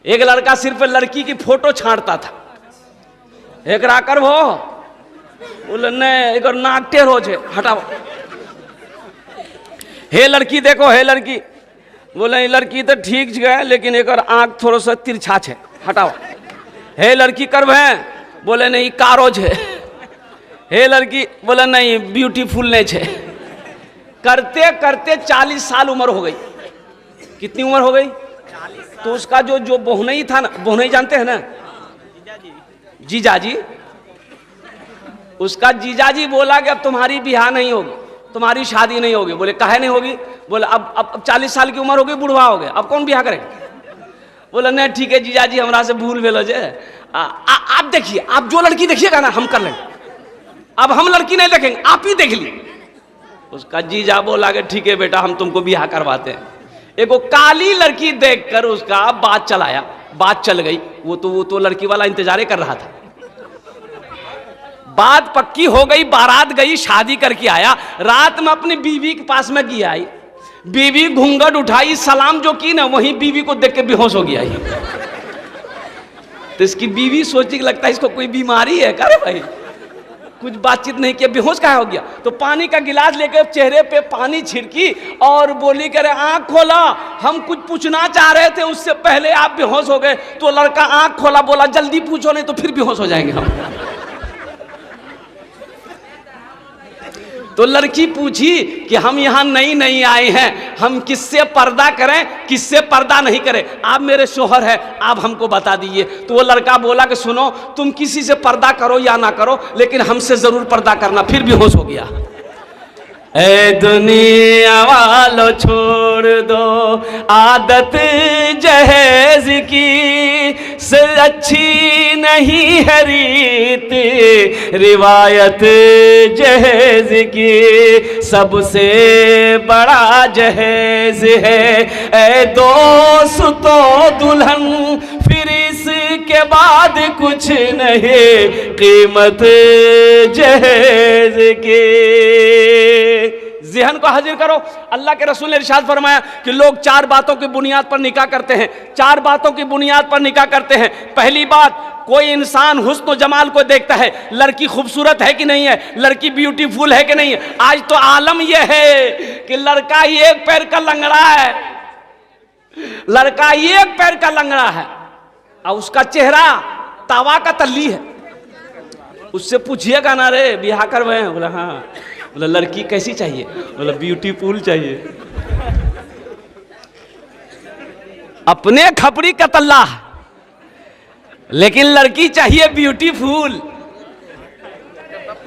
एक लड़का सिर्फ लड़की की फोटो छांटता था। एक राकर वो बोले नहीं एक नाक टेढ़ो छे हटाओ। हे लड़की देखो, हे लड़की बोले लड़की तो ठीक है लेकिन एक आंख थोड़ा सा तिरछा छे हटाओ। हे लड़की करब है बोले नहीं कारो छे। हे लड़की बोले नहीं ब्यूटीफुल नहीं छे। करते करते 40 साल उम्र हो गई। कितनी उम्र हो गई? तो उसका जो बहुनई था ना, बहुनई जानते हैं ना, जीजाजी, उसका जीजाजी बोला कि अब तुम्हारी ब्याह नहीं होगी, तुम्हारी शादी नहीं होगी। बोले काहे नहीं होगी? बोले अब 40 साल की उम्र हो गई, बुढ़वा हो गए, अब कौन ब्याह करेगा? बोले नहीं ठीक है जीजाजी हमरा से भूल भेलो जे। आप देखिए, आप जो लड़की देखिएगा ना हम कर लेंगे, अब हम लड़की नहीं देखेंगे, आप ही देख ली। उसका जीजा बोला कि ठीक है बेटा हम तुमको ब्याह करवाते हैं। एगो काली लड़की देखकर उसका बात चलाया, बात चल गई। वो तो लड़की वाला इंतजारे कर रहा था। बात पक्की हो गई, बारात गई, शादी करके आया। रात में अपनी बीवी के पास में गई, आई बीवी घूंघट उठाई, सलाम जो की ना वहीं बीवी को देख के बेहोश हो गया। तो इसकी बीवी सोची कि लगता है इसको कोई बीमारी है। करे भाई कुछ बातचीत नहीं किया, बेहोश काहे हो गया? तो पानी का गिलास लेकर चेहरे पे पानी छिड़की और बोली करे आंख खोला, हम कुछ पूछना चाह रहे थे उससे पहले आप बेहोश हो गए। तो लड़का आंख खोला, बोला जल्दी पूछो नहीं तो फिर बेहोश हो जाएंगे हम। तो लड़की पूछी कि हम यहाँ नई आए हैं, हम किससे पर्दा करें किससे पर्दा नहीं करें? आप मेरे शोहर हैं, आप हमको बता दीजिए। तो वो लड़का बोला कि सुनो तुम किसी से पर्दा करो या ना करो लेकिन हमसे जरूर पर्दा करना। फिर भी होश हो गया। ए दुनिया वालों छोड़ दो आदत जहेज की, से अच्छी नहीं है रीत रिवायत जहेज की, सबसे बड़ा जहेज है ए दोस्तों दुल्हन, फिर इसके बाद कुछ नहीं कीमत जहेज की। ज़हन को हाजिर करो। अल्लाह के रसूल ने इरशाद फरमाया कि लोग 4 बातों की बुनियाद पर निकाह करते हैं। 4 बातों की बुनियाद पर निकाह करते हैं। पहली बात, कोई इंसान हुस्न जमाल को देखता है, लड़की खूबसूरत है कि नहीं है, लड़की ब्यूटीफुल है कि नहीं है। आज तो आलम यह है कि लड़का एक पैर का लंगड़ा है, लड़का एक पैर का लंगड़ा है और उसका चेहरा तावा का तल्ली है। उससे पूछिएगा ना रे ब्याह करवाए? बोला हाँ। बोला लड़की कैसी चाहिए? बोला ब्यूटीफुल चाहिए। अपने खपड़ी का तल्ला लेकिन लड़की चाहिए ब्यूटीफुल।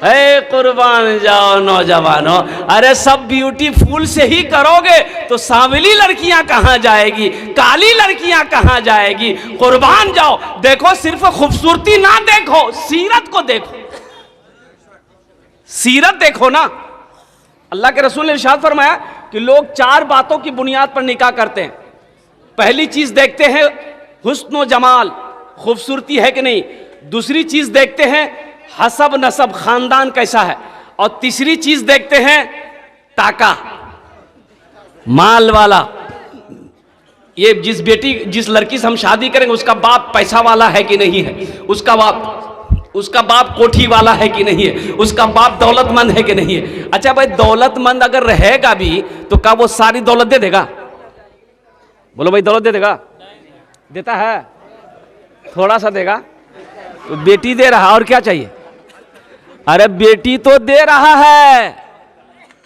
हे कुर्बान जाओ नौजवानों, अरे सब ब्यूटीफुल से ही करोगे तो सांवली लड़कियां कहां जाएगी, काली लड़कियां कहां जाएगी? कुर्बान जाओ। देखो सिर्फ खूबसूरती ना देखो, सीरत को देखो, सीरत देखो ना। अल्लाह के रसूल ने इरशाद फरमाया कि लोग 4 बातों की बुनियाद पर निकाह करते हैं। पहली चीज देखते हैं हुस्न जमाल, खूबसूरती है कि नहीं। दूसरी चीज देखते हैं हसब नसब, खानदान कैसा है। और तीसरी चीज देखते हैं ताका, माल वाला। ये जिस लड़की से हम शादी करेंगे उसका बाप पैसा वाला है कि नहीं है, उसका बाप कोठी वाला है कि नहीं है, उसका बाप दौलतमंद है कि नहीं है। अच्छा भाई दौलतमंद अगर रहेगा भी तो क्या वो सारी दौलत दे देगा? बोलो भाई दौलत दे देगा? देता है? थोड़ा सा देगा। तो बेटी दे रहा, और क्या चाहिए? अरे बेटी तो दे रहा है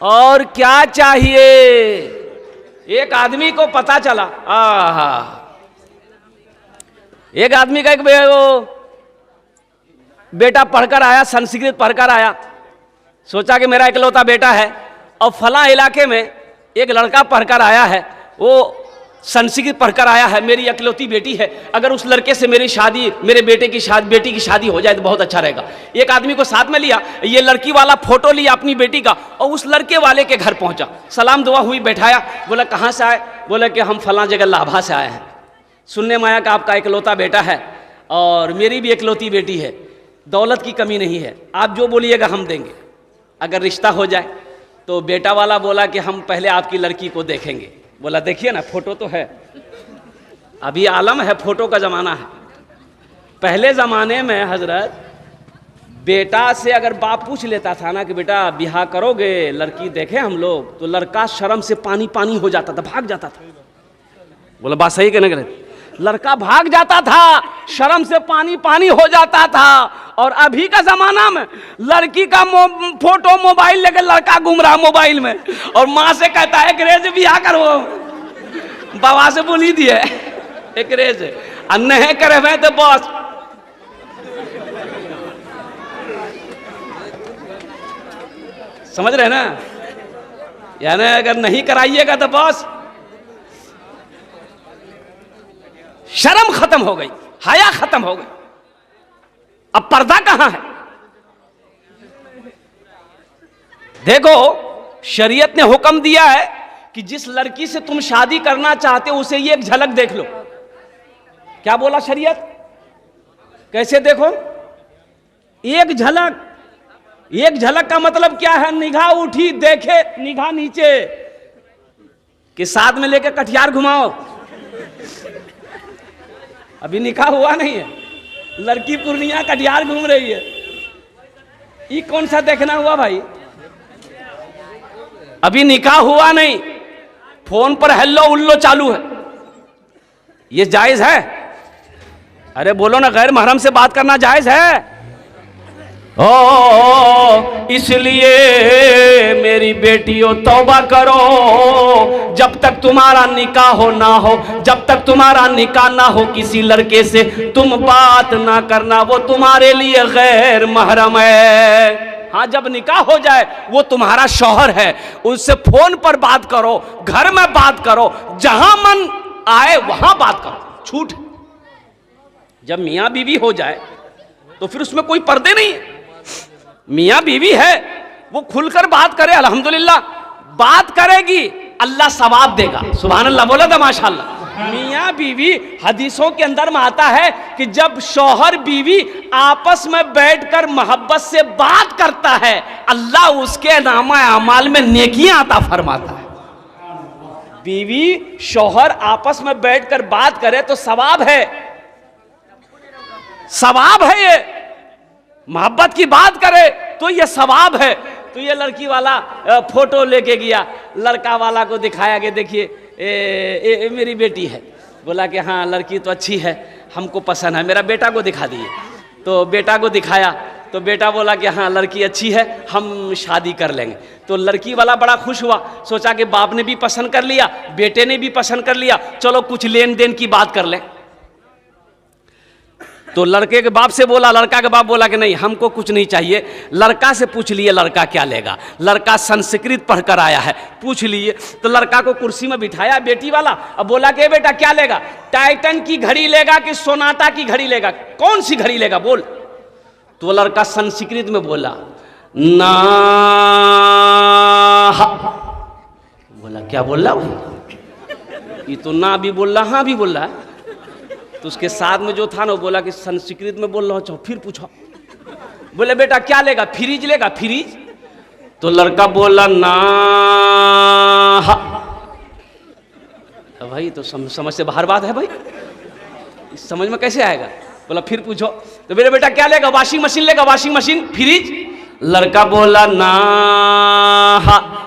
और क्या चाहिए? एक आदमी को पता चला, एक आदमी का एक बेटा पढ़कर आया, संस्कृत पढ़कर आया, सोचा कि मेरा इकलौता बेटा है। और फला इलाके में एक लड़का पढ़कर आया है, वो संस्कृत पढ़कर आया है, मेरी इकलौती बेटी है, अगर उस लड़के से मेरी शादी, मेरे बेटे की शादी, बेटी की शादी हो जाए तो बहुत अच्छा रहेगा। एक आदमी को साथ में लिया, ये लड़की वाला फोटो लिया अपनी बेटी का और उस लड़के वाले के घर पहुंचा, सलाम दुआ हुई, बैठाया। बोला कहाँ से आए? बोला कि हम फला जगह लाभा से आए हैं, सुनने में आया कि आपका इकलौता बेटा है और मेरी भी इकलौती बेटी है, दौलत की कमी नहीं है, आप जो बोलिएगा हम देंगे अगर रिश्ता हो जाए। तो बेटा वाला बोला कि हम पहले आपकी लड़की को देखेंगे। बोला देखिए ना फोटो तो है। अभी आलम है, फोटो का ज़माना है। पहले ज़माने में हजरत बेटा से अगर बाप पूछ लेता था ना कि बेटा ब्याह करोगे, लड़की देखें हम लोग, तो लड़का शर्म से पानी पानी हो जाता था, भाग जाता था। बोला बात सही कहने गलत? लड़का भाग जाता था, शर्म से पानी पानी हो जाता था। और अभी का जमाना में लड़की का फोटो मोबाइल लेकर लड़का घूम रहा मोबाइल में, और माँ से कहता है अंग्रेज ब्याह करो, बाबा से बोली दिए अंग्रेज नहीं करे तो बस। समझ रहे ना? यानी अगर नहीं कराइएगा तो बस शर्म खत्म हो गई, हया खत्म हो गई। अब पर्दा कहां है? देखो, शरीयत ने हुक्म दिया है कि जिस लड़की से तुम शादी करना चाहते हो उसे ये एक झलक देख लो। क्या बोला शरीयत? कैसे देखो? एक झलक। एक झलक का मतलब क्या है? निगाह उठी, देखे, निगाह नीचे के साथ में लेकर कटियार घुमाओ। अभी निकाह हुआ नहीं है, लड़की पूर्णिया कटियार घूम रही है, ये कौन सा देखना हुआ भाई? अभी निकाह हुआ नहीं, फोन पर हेलो उल्लो चालू है, ये जायज है? अरे बोलो ना, गैर महरम से बात करना जायज है? ओ इसलिए मेरी बेटियों तौबा करो, जब तक तुम्हारा निकाह हो ना हो, जब तक तुम्हारा निकाह ना हो किसी लड़के से तुम बात ना करना, वो तुम्हारे लिए गैर महरम है। हाँ, जब निकाह हो जाए वो तुम्हारा शौहर है, उससे फोन पर बात करो, घर में बात करो, जहां मन आए वहां बात करो, छूट। जब मियां बीवी हो जाए तो फिर उसमें कोई पर्दे नहीं है। मियां बीवी है, वो खुलकर बात करे, अल्हम्दुलिल्लाह बात करेगी, अल्लाह सवाब देगा। सुभान अल्लाह बोला था माशाअल्लाह। मियां बीवी, हदीसों के अंदर में आता है कि जब शौहर बीवी आपस में बैठकर मोहब्बत से बात करता है, अल्लाह उसके नामा अमाल में नेकियां अता फरमाता है। बीवी शौहर आपस में बैठकर बात करे तो सवाब है, सवाब है। ये मोहब्बत की बात करे तो ये सवाब है। तो ये लड़की वाला फोटो लेके गया, लड़का वाला को दिखाया कि देखिए मेरी बेटी है। बोला कि हाँ लड़की तो अच्छी है, हमको पसंद है, मेरा बेटा को दिखा दिए। तो बेटा को दिखाया तो बेटा बोला कि हाँ लड़की अच्छी है, हम शादी कर लेंगे। तो लड़की वाला बड़ा खुश हुआ, सोचा कि बाप ने भी पसंद कर लिया, बेटे ने भी पसंद कर लिया, चलो कुछ लेन देन की बात कर लें। तो लड़के के बाप से बोला, लड़का के बाप बोला कि नहीं हमको कुछ नहीं चाहिए, लड़का से पूछ लिए लड़का क्या लेगा। लड़का संस्कृत पढ़कर आया है, पूछ लिए। तो लड़का को कुर्सी में बिठाया बेटी वाला, अब बोला कि बेटा क्या लेगा, टाइटन की घड़ी लेगा कि सोनाटा की घड़ी लेगा, कौन सी घड़ी लेगा बोल। तो लड़का संस्कृत में बोला ना। बोला क्या बोल रहा भाई, ये तो ना भी बोल रहा हाँ भी बोल रहा है। तो उसके साथ में जो था ना वो बोला कि संस्कृत में बोल रहा हूँ, फिर पूछो। बोले बेटा क्या लेगा, फ्रिज लेगा, फ्रिज। तो लड़का बोला ना। भाई तो समझ से बाहर बात है भाई, इस समझ में कैसे आएगा। बोला फिर पूछो। तो मेरे बेटा क्या लेगा, वॉशिंग मशीन लेगा, वॉशिंग मशीन, फ्रिज। लड़का बोला ना।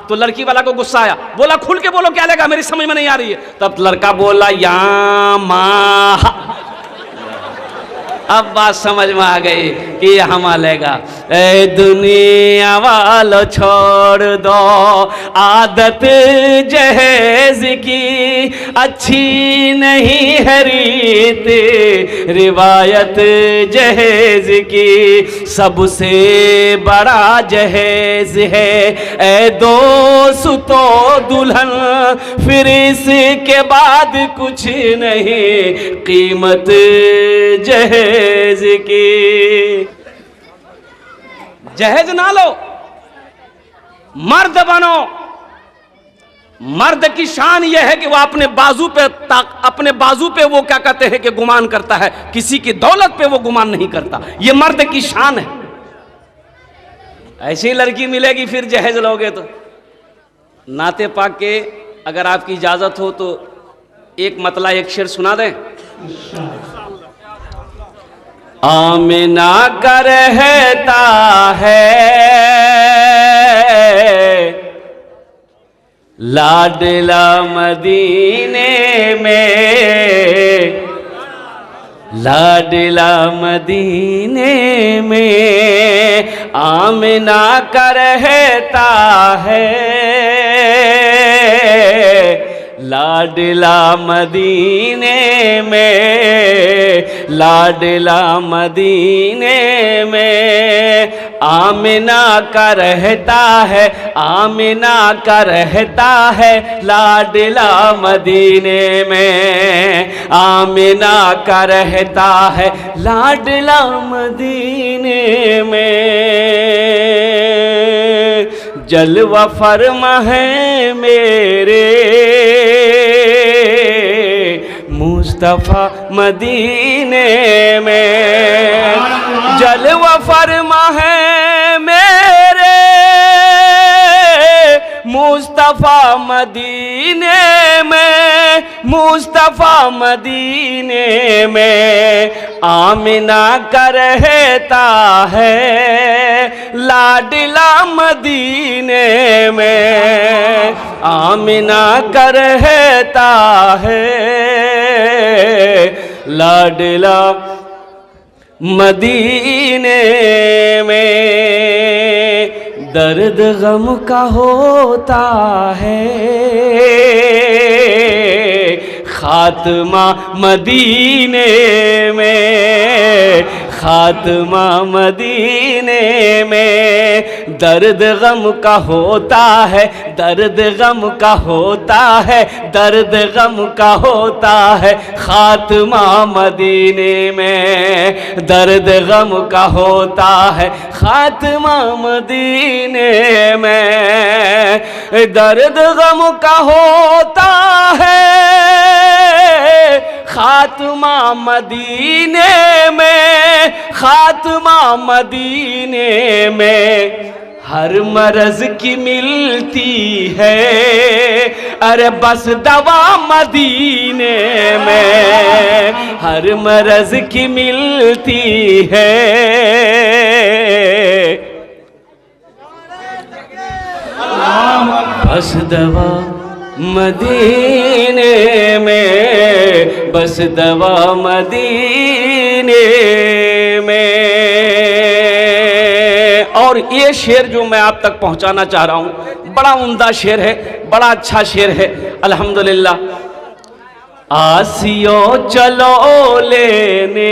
तो लड़की वाला को गुस्सा आया, बोला खुल के बोलो क्या लेगा, मेरी समझ में नहीं आ रही है। तब लड़का बोला यामा। अब बात समझ में आ गई कि हम लेगा। ए दुनिया वालों छोड़ दो आदत जहेज की, अच्छी नहीं है रीत रिवायत जहेज की, सबसे बड़ा जहेज है ए दोस्तों दुल्हन, फिर इसके बाद कुछ नहीं कीमत जहेज की। जहेज ना लो, मर्द बनो। मर्द की शान यह है कि वह अपने बाजू पे वो क्या कहते हैं कि गुमान करता है, किसी की दौलत पे वो गुमान नहीं करता। ये मर्द की शान है। ऐसी लड़की मिलेगी फिर जहेज लोगे तो। नाते पाक के अगर आपकी इजाजत हो तो एक मतला एक शेर सुना दें। आमिना का रहता है लाडला मदीने में, लाडला मदीने में आमिना का रहता है, लाडला मदीने में, लाडला मदीने में आमिना का रहता है, आमिना का रहता है लाडला मदीने में, आमिना का रहता है लाडला मदीने में। जलवा फरमा है मेरे मुस्तफा मदीने में, जलवा फरमा है मेरे मुस्तफा मदीने में, मुस्तफा मदीने में आमिना का रहता है लाडला मदीने में, आमिना का रहता है लाडला मदीने में। दर्द गम का होता है खात्मा मदीने में, खात्मा मदीने में। दर्द गम का होता है, दर्द गम का होता है, दर्द गम का होता है खात्मा मदीने में, दर्द गम का होता है खात्मा मदीने में। दर्द गम का होता है खात्मा मदीने में, खात्मा मदीने में। हर मर्ज की मिलती है अरे बस दवा मदीने में, हर मर्ज की मिलती है बस दवा मदीने में, बस दवा मदीने में। और ये शेर जो मैं आप तक पहुंचाना चाह रहा हूं बड़ा उम्दा शेर है, बड़ा अच्छा शेर है अल्हम्दुलिल्लाह। आसियो चलो लेने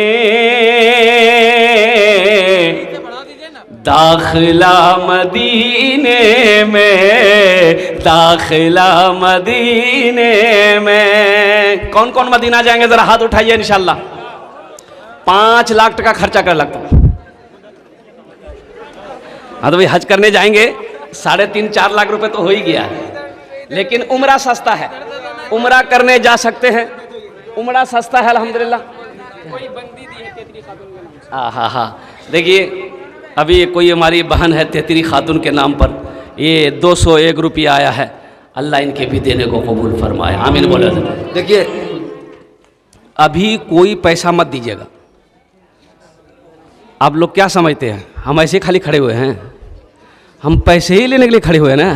दाखिला मदीने में, दाखिला मदीने में। कौन कौन मदीना जाएंगे जरा हाथ उठाइए इंशाल्लाह। 5 लाख टका खर्चा कर लगता हूं। हाँ तो भाई हज करने जाएंगे 3.5-4 लाख रुपए तो हो ही गया है, लेकिन उम्रा सस्ता है, उम्रा करने जा सकते हैं, उम्रा सस्ता है अल्हम्दुलिल्लाह। हाँ हाँ हाँ देखिए अभी कोई हमारी बहन है तेतरी खातून के नाम पर, ये 201 रुपया आया है, अल्लाह इनके भी देने को कबूल फरमाए, आमीन बोले। देखिए अभी कोई पैसा मत दीजिएगा। आप लोग क्या समझते हैं हम ऐसे खाली खड़े हुए हैं? हम पैसे ही लेने के लिए खड़े हुए हैं ना।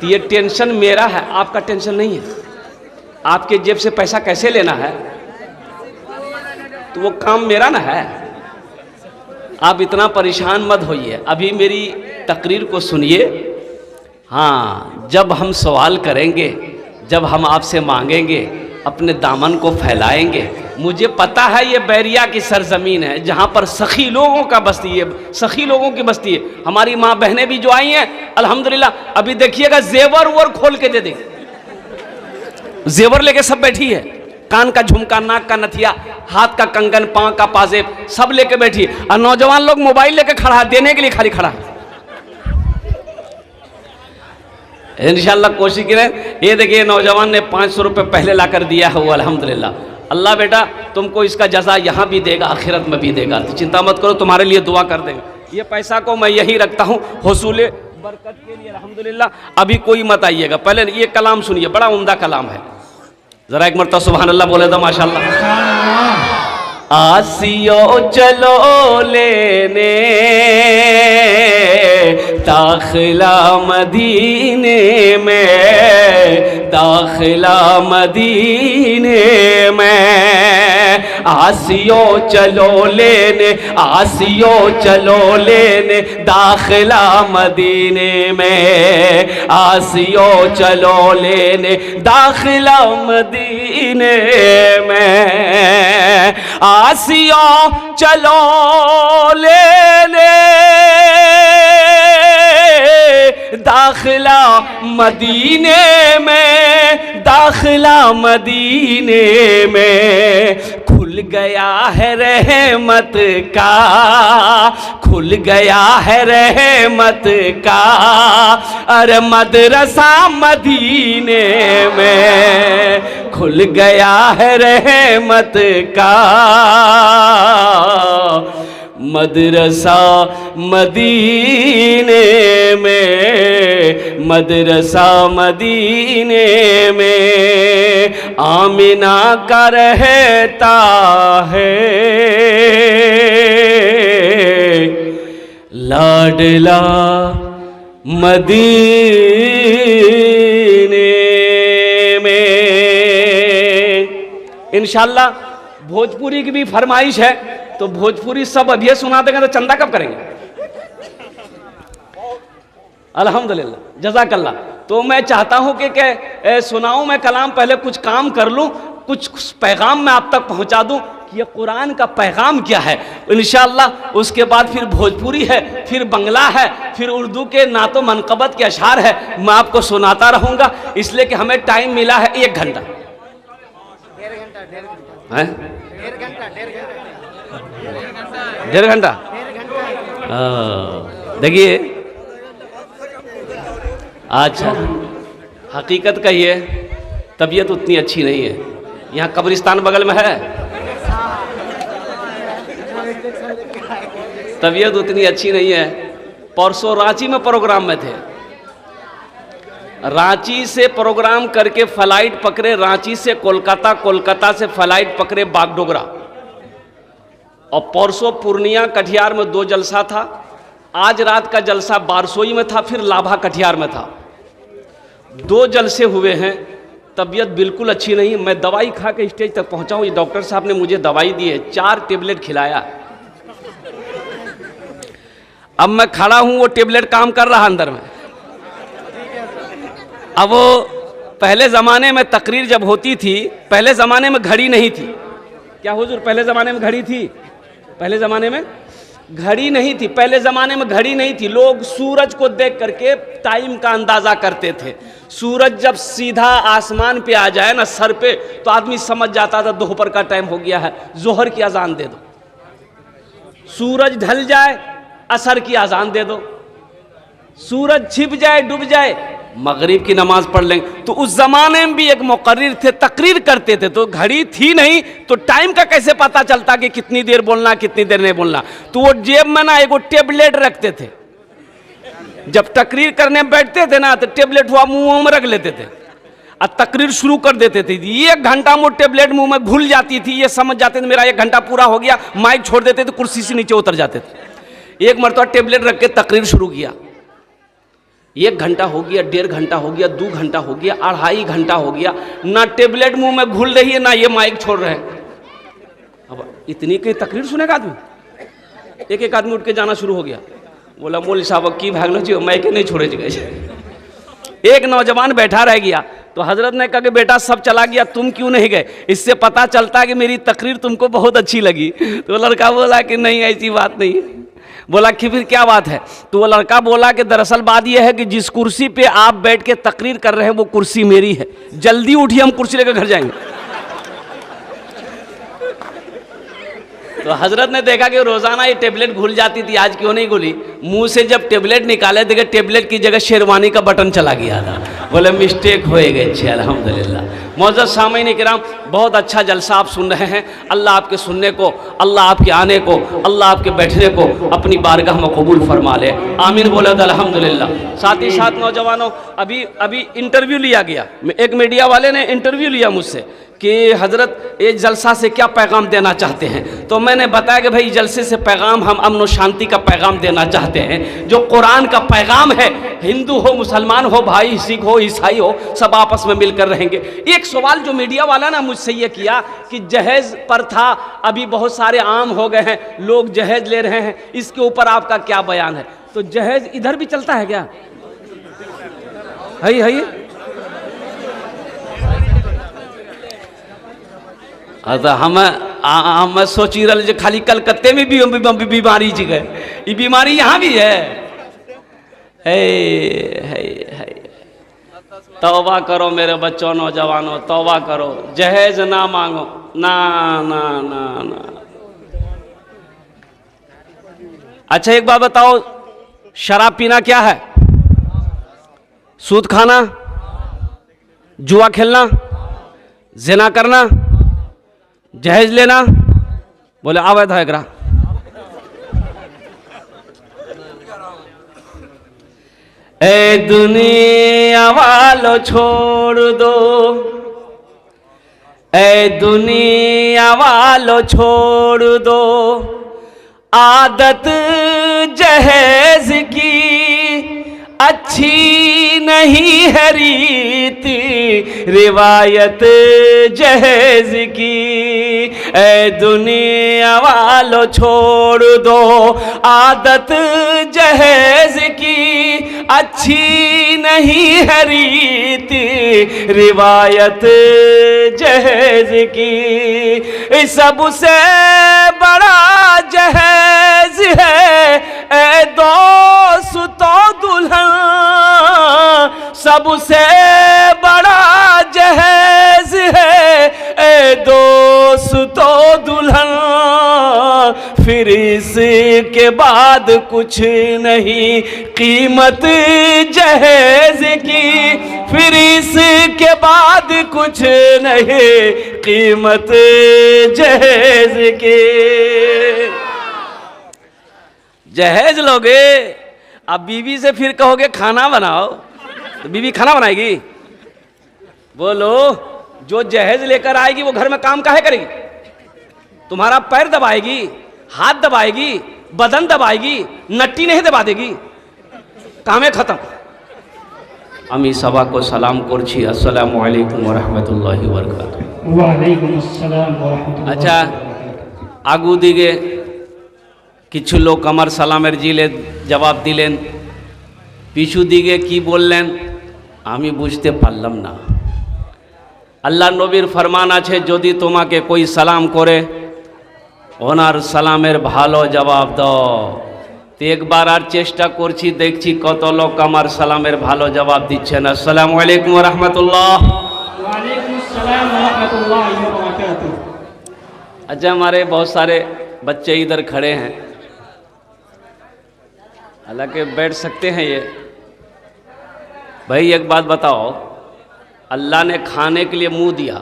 तो ये टेंशन मेरा है, आपका टेंशन नहीं है। आपके जेब से पैसा कैसे लेना है तो वो काम मेरा ना है। आप इतना परेशान मत होइए, अभी मेरी तकरीर को सुनिए। हाँ जब हम सवाल करेंगे, जब हम आपसे मांगेंगे, अपने दामन को फैलाएंगे। मुझे पता है ये बैरिया की सरजमीन है जहाँ पर सखी लोगों का बस्ती है, सखी लोगों की बस्ती है। हमारी माँ बहनें भी जो आई हैं अल्हम्दुलिल्लाह, अभी देखिएगा जेवर उवर खोल के दे देंगे, जेवर लेके सब बैठी है, कान का झुमका, नाक का नथिया, हाथ का कंगन, पाँव का पाजेब सब लेके बैठी है। और नौजवान लोग मोबाइल लेके खड़ा है, देने के लिए खाली खड़ा है। इंशाल्लाह कोशिश करें। ये देखिए नौजवान ने 500 रुपये पहले ला कर दिया है वो अल्हम्दुलिल्लाह। अल्लाह बेटा तुमको इसका जज़ा यहाँ भी देगा, आखिरत में भी देगा, तो चिंता मत करो, तुम्हारे लिए दुआ कर देंगे। ये पैसा को मैं यहीं रखता हूँ हुसूल बरकत के लिए अल्हम्दुलिल्लाह। अभी कोई मत आइएगा, पहले ये कलाम सुनिए, बड़ा उम्दा कलाम है। जरा एक मरतबा सुभान अल्लाह बोले तो माशाअल्लाह। आसियो चलो लेने दाखिला मदीने में, दाखिला मदीने में। आसियो चलो लेने, आसियो चलो लेने दाखिला मदीने में, आसियो चलो लेने दाखिला मदीने में। आसियो चलो लेने दाखिला मदीने में, दाखिला मदीने में। खुल गया है रहमत का, खुल गया है रहमत का अरे मदरसा मदीने में, खुल गया है रहमत का मदरसा मदीने में, मदरसा मदीने में। आमिना का रहता है लाडला मदीने में। इंशाअल्लाह भोजपुरी की भी फरमाइश है, तो भोजपुरी सब अभी सुना देंगे तो चंदा कब करेंगे? अल्हम्दुलिल्लाह जज़ाकल्लाह। तो मैं चाहता हूं कि सुनाऊं मैं कलाम, पहले कुछ काम कर लूं, कुछ पैगाम मैं आप तक पहुंचा दूं कि ये कुरान का पैगाम क्या है। इंशाअल्लाह उसके बाद फिर भोजपुरी है, फिर बंगला है, फिर उर्दू के नातो मनकबत के अशार है, मैं आपको सुनाता रहूंगा। इसलिए कि हमें टाइम मिला है 1 घंटा, डेढ़ घंटा। देखिए अच्छा हकीकत कहिए, तबीयत उतनी अच्छी नहीं है। यहाँ कब्रिस्तान बगल में है, तबीयत उतनी अच्छी नहीं है। परसों रांची में प्रोग्राम में थे, रांची से प्रोग्राम करके फ्लाइट पकड़े रांची से कोलकाता, कोलकाता से फ्लाइट पकड़े बागडोगरा, और परसों पूर्णिया कटिहार में 2 जलसा था। आज रात का जलसा बारसोई में था, फिर लाभा कटिहार में था। 2 जलसे हुए हैं, तबीयत बिल्कुल अच्छी नहीं। मैं दवाई खा के स्टेज तक पहुंचा हूं, डॉक्टर साहब ने मुझे दवाई दी है, 4 टेबलेट खिलाया। अब मैं खड़ा हूं, वो टेबलेट काम कर रहा अंदर में। अब वो पहले ज़माने में तकरीर जब होती थी, पहले ज़माने में घड़ी नहीं थी। क्या हुजूर पहले ज़माने में घड़ी थी? पहले ज़माने में घड़ी नहीं थी, पहले ज़माने में घड़ी नहीं थी। लोग सूरज को देख करके टाइम का अंदाज़ा करते थे। सूरज जब सीधा आसमान पे आ जाए ना सर पे, तो आदमी समझ जाता था दोपहर का टाइम हो गया है, जोहर की अजान दे दो। सूरज ढल जाए, असर की अजान दे दो। सूरज छिप जाए, डूब जाए, मगरिब की नमाज पढ़ लेंगे। तो उस जमाने में भी एक मुकर्रिर थे, तकरीर करते थे, तो घड़ी थी नहीं, तो टाइम का कैसे पता चलता कि कितनी देर बोलना, कितनी देर नहीं बोलना। तो वो जेब में ना एक टेबलेट रखते थे, जब तकरीर करने बैठते थे ना, तो टेबलेट हुआ मुंह में रख लेते थे और तकरीर शुरू कर देते थे। 1 घंटा में टेबलेट मुंह में घुल जाती थी, ये समझ जाते थे मेरा 1 घंटा पूरा हो गया, माइक छोड़ देते थे, कुर्सी से नीचे उतर जाते थे। एक मरतबा टेबलेट रख के तकरीर शुरू किया, 1 घंटा हो गया, 1.5 घंटा हो गया, 2 घंटा हो गया, 2.5 घंटा हो गया, ना टेबलेट मुंह में घुल रही है, ना ये माइक छोड़ रहे हैं। अब इतनी की तकरीर सुनेगा आदमी? एक आदमी उठ के जाना शुरू हो गया, बोला मौलवी साहब की भागलो जी, माइक नहीं छोड़े गए। एक नौजवान बैठा रह गया, तो हजरत ने कहा कि बेटा सब चला गया, तुम क्यों नहीं गए? इससे पता चलता कि मेरी तकरीर तुमको बहुत अच्छी लगी। तो लड़का बोला कि नहीं ऐसी बात नहीं है। बोला कि फिर क्या बात है? तो वो लड़का बोला कि दरअसल बात यह है कि जिस कुर्सी पे आप बैठ के तकरीर कर रहे हैं वो कुर्सी मेरी है, जल्दी उठिए हम कुर्सी लेकर घर जाएंगे। तो हजरत ने देखा कि रोजाना ये टेबलेट घुल जाती थी, आज क्यों नहीं घुली। मुंह से जब टेबलेट निकाले देखे टेबलेट की जगह शेरवानी का बटन चला गया था। बोले मिस्टेक हो गई। अच्छे अल्हम्दुलिल्लाह। मौजूद सामीन किराम, बहुत अच्छा जलसा आप सुन रहे हैं। अल्लाह आपके सुनने को, अल्लाह आपके आने को, अल्लाह आपके बैठने को अपनी बारगाह में कबूल फरमा ले। आमीन बोले तो अल्हम्दुलिल्लाह। साथ ही साथ नौजवानों, अभी इंटरव्यू लिया गया, एक मीडिया वाले ने इंटरव्यू लिया मुझसे कि हज़रत ये जलसा से क्या पैगाम देना चाहते हैं। तो मैंने बताया कि भाई जलसे से पैगाम हम अमन व शांति का पैगाम देना चाहते हैं, जो कुरान का पैगाम है। हिंदू हो, मुसलमान हो, भाई सिख हो, ईसाई हो, सब आपस में मिलकर रहेंगे। एक सवाल जो मीडिया वाला ना मुझसे ये किया कि जहेज़ पर था, अभी बहुत सारे आम हो गए हैं, लोग जहेज़ ले रहे हैं, इसके ऊपर आपका क्या बयान है। तो जहेज़ इधर भी चलता है क्या? है हम सोची रहे जो खाली कलकत्ते में भी बीमारी जी गए, ये बीमारी यहाँ भी है। तौबा करो मेरे बच्चों, नौजवानों, तौबा करो। जहेज ना मांगो, ना ना ना ना। अच्छा एक बात बताओ, शराब पीना क्या है? सूद खाना, जुआ खेलना, जिना करना, जहेज लेना, बोले अवैध है एकरा। ए दुनिया वालों छोड़ दो, ए दुनिया वालों छोड़ दो, आदत जहेज की अच्छी नहीं है रीति, रिवायत जहेज की। ए दुनिया वालों छोड़ दो, आदत जहेज की अच्छी नहीं है रीति, रिवायत जहेज की। सबसे बड़ा जहेज है ए दोस्तों दुल्हन, सबसे बड़ा जहेज है ए दोस्तों दुल्हन। फिर इसके बाद कुछ नहीं कीमत जहेज की, फिर इसके बाद कुछ नहीं कीमत जहेज की। जहेज लोगे, अब बीवी से फिर कहोगे खाना बनाओ, तो बीवी खाना बनाएगी? बोलो, जो जहेज लेकर आएगी वो घर में काम काहे करेगी? तुम्हारा पैर दबाएगी, हाथ दबाएगी, बदन दबाएगी, नट्टी नहीं दबा देगी, कामे खत्म। আমি সবাইকে সালাম করছি, আসসালামু আলাইকুম ওয়া রাহমাতুল্লাহি ওয়া বারাকাতুহু। ওয়া আলাইকুম আসসালাম ওয়া রাহমাতুল্লাহি। আচ্ছা, আগু দিকে কিছু লোক আমার সালামের জবাব দিলেন, পিছু দিকে কি বললেন আমি বুঝতে পারলাম না। আল্লাহ নবীর ফরমান আছে, যদি তোমাকে कोई সালাম করে ওনার সালামের ভালো জবাব দাও। তো একবার আর চেষ্টা করছি, দেখছি কত লোক আমার সালামের ভালো জবাব দিচ্ছেন। আসসালামু আলাইকুম ওয়া রাহমাতুল্লাহ। ওয়া আলাইকুম আসসালাম ওয়া রাহমাতুল্লাহি ওয়া বারাকাতুহু। अच्छा, हमारे बहुत सारे बच्चे इधर खड़े हैं, हालांकि बैठ सकते हैं ये। भाई एक बात बताओ, अल्लाह ने खाने के लिए मुंह दिया,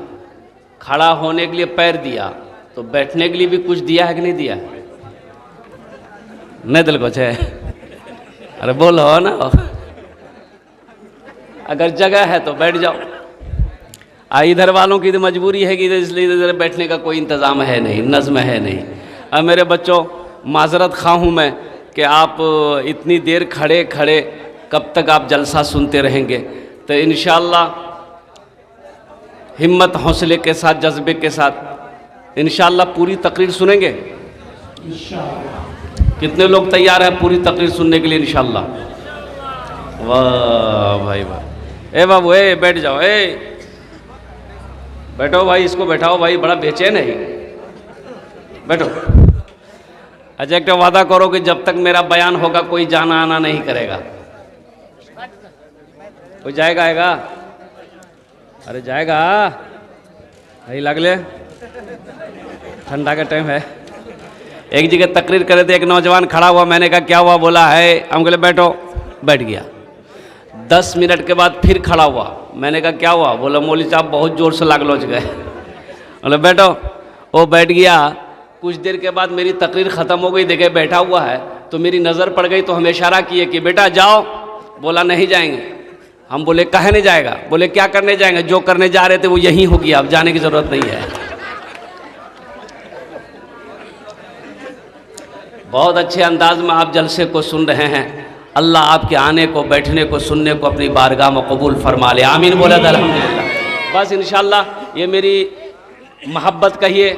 खड़ा होने के लिए पैर दिया, तो बैठने के लिए भी कुछ दिया है कि नहीं दिया? नहीं दिल कुछ है? अरे बोलो ना, अगर जगह है तो बैठ जाओ। इधर वालों की तो मजबूरी है कि इसलिए इधर बैठने का कोई इंतज़ाम है नहीं, नज़्म है नहीं। अब मेरे बच्चों, माजरत खा हूँ मैं कि आप इतनी देर खड़े खड़े कब तक आप जलसा सुनते रहेंगे। तो इंशाअल्लाह हिम्मत हौसले के साथ, जज्बे के साथ इंशाअल्लाह पूरी तकरीर सुनेंगे। कितने लोग तैयार हैं पूरी तकरीर सुनने के लिए इंशाअल्लाह? वाह भाई वाह। ए बाबू, ए बैठ जाओ, ए बैठो भाई, इसको बैठाओ भाई, बड़ा बेचैन है, बैठो। अच्छा, एक वादा करो कि जब तक मेरा बयान होगा कोई जाना आना नहीं करेगा। कोई जाएगा आएगा? अरे जाएगा, यही लगले, ठंडा का टाइम है। एक जगह तकरीर कर रहे थे, एक नौजवान खड़ा हुआ, मैंने कहा क्या हुआ, बोला है, हम बोले बैठो, बैठ गया। 10 मिनट के बाद फिर खड़ा हुआ, मैंने कहा क्या हुआ, बोला मौलवी साहब बहुत जोर से लाग लोच गए। बोले बैठो, वो बैठ गया। कुछ देर के बाद मेरी तकरीर ख़त्म हो गई, देखे बैठा हुआ है, तो मेरी नज़र पड़ गई, तो हमें इशारा किए कि बेटा जाओ। बोला नहीं जाएंगे। हम बोले काहे नहीं जाएगा, बोले क्या करने जाएंगे, जो करने जा रहे थे वो यहीं हो गया, अब जाने की ज़रूरत नहीं है। बहुत अच्छे अंदाज में आप जलसे को सुन रहे हैं। अल्लाह आपके आने को, बैठने को, सुनने को अपनी बारगाह में कबूल फरमा ले। आमीन बोला अल्हम्दुलिल्लाह। बस इंशाअल्लाह ये मेरी मोहब्बत कहिए